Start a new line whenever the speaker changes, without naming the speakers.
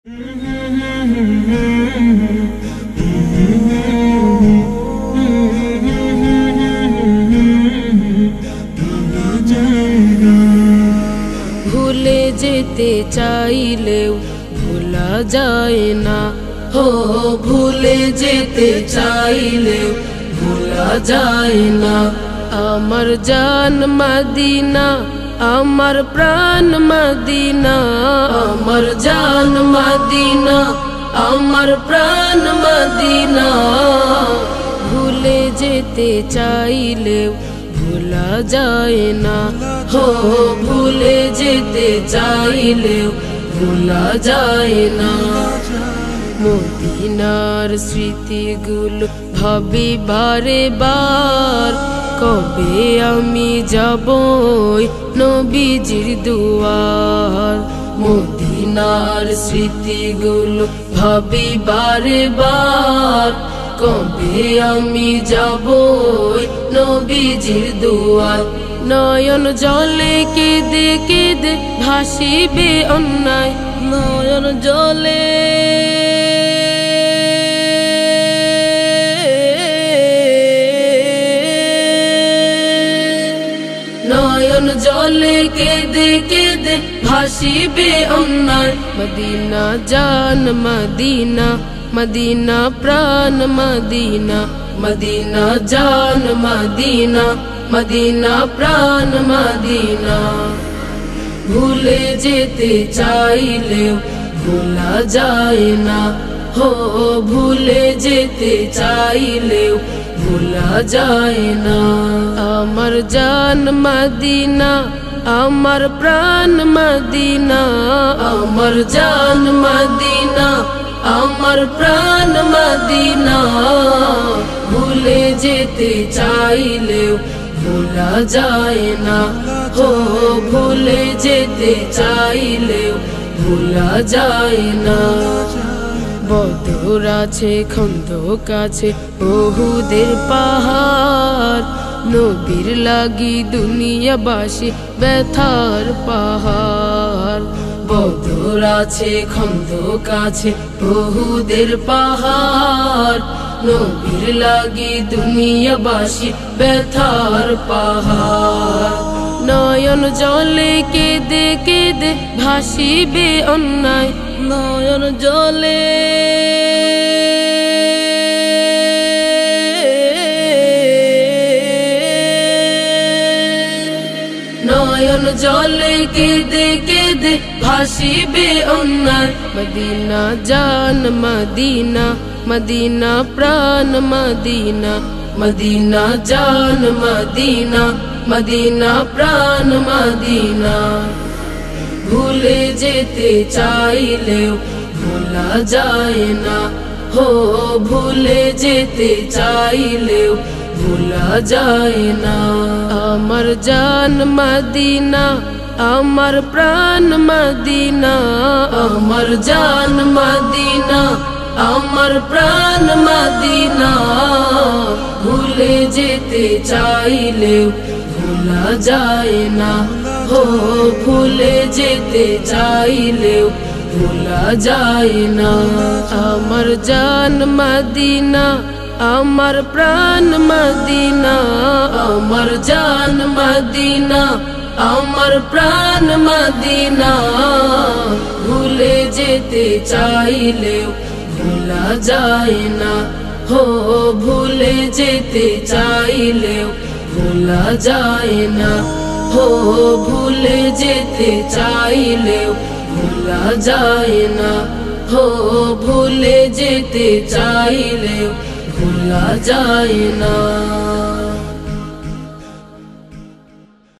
ভুলে যেতে চাইলেও ভোলা যায় না, হো ভুলে যেতে চাইলেও ভোলা যায় না। আমার জান মদিনা, আমার প্রাণ মদিনা, আমার জান মদিনা, আমার প্রাণ মদিনা। ভুলে যেতে চাইলেও ভোলা যায় না, হো ভুলে যেতে চাইলেও ভোলা যায় না। মদিনার স্মৃতিগুলো ভাবি বারে বার, কবে আমি যাব নবীজির দুয়ার। মদিনার স্মৃতিগুলো ভাবি বারে বার, কবে আমি যাব নবীজির দুয়ার। নয়ন জলে কেঁদে কেঁদে ভাসিবে অন্যায়, নয়ন জলে নয়ন জলে কেঁদে কেঁদে ভাসিবে অন্যায়। মদিনা জান মদিনা, মদিনা প্রাণ মদিনা, মদিনা জান মদিনা, মদিনা প্রাণ মদিনা। ভুলে যেতে চাইলেও ভোলা যায় না, হো ভুলে যেতে চাইলেও ভোলা যায় না। আমার জান মদিনা, আমার প্রাণ মদিনা, আমার জান মদিনা, আমার প্রাণ মদিনা। ভুলে যেতে চাইলেও ভোলা যায় না, হো ভুলে যেতে চাইলেও ভোলা যায় না। বদর আছে খন্দক আছে উহুদের পাহাড়, নবীর লাগি দুনিয়াবাসী ব্যথার পাহাড়। বদর আছে খন্দক আছে উহুদের পাহাড়, নবীর লাগি দুনিয়াবাসী ব্যথার পাহাড়। নয়ন জলে কেঁদে কেঁদে ভাসিবে অন্যায়, নয়ন জলে নয়ন জলে কেঁদে কেঁদে ভাসিবে অন্যায়। মদিনা জান মদিনা, মদিনা প্রাণ মদিনা, মদিনা জান মদিনা, মদিনা প্রাণ মদিনা। ভুলে যেতে চাইলেও ভোলা যায় না, হো ভুলে যেতে চাইলেও ভোলা যায় না। আমার জান মদিনা, আমার প্রাণ মদিনা, আমার জান মদিনা, আমার প্রাণ মদিনা। ভুলে যেতে চাইলেও ভোলা যায় না, হো ভুলে যেতে চাইলেও ভোলা যায় না। আমার জান মদিনা, আমার প্রাণ মদিনা, আমার জান মদিনা, আমার প্রাণ মদিনা। ভুলে যেতে চাইলেও ভোলা যায় না, হো ভুলে যেতে চাইলেও ভোলা যায় না, হো ভুলে যেতে চাইলেও ভোলা যায় না, হো ভুলে যেতে চাইলেও ভোলা যায় না।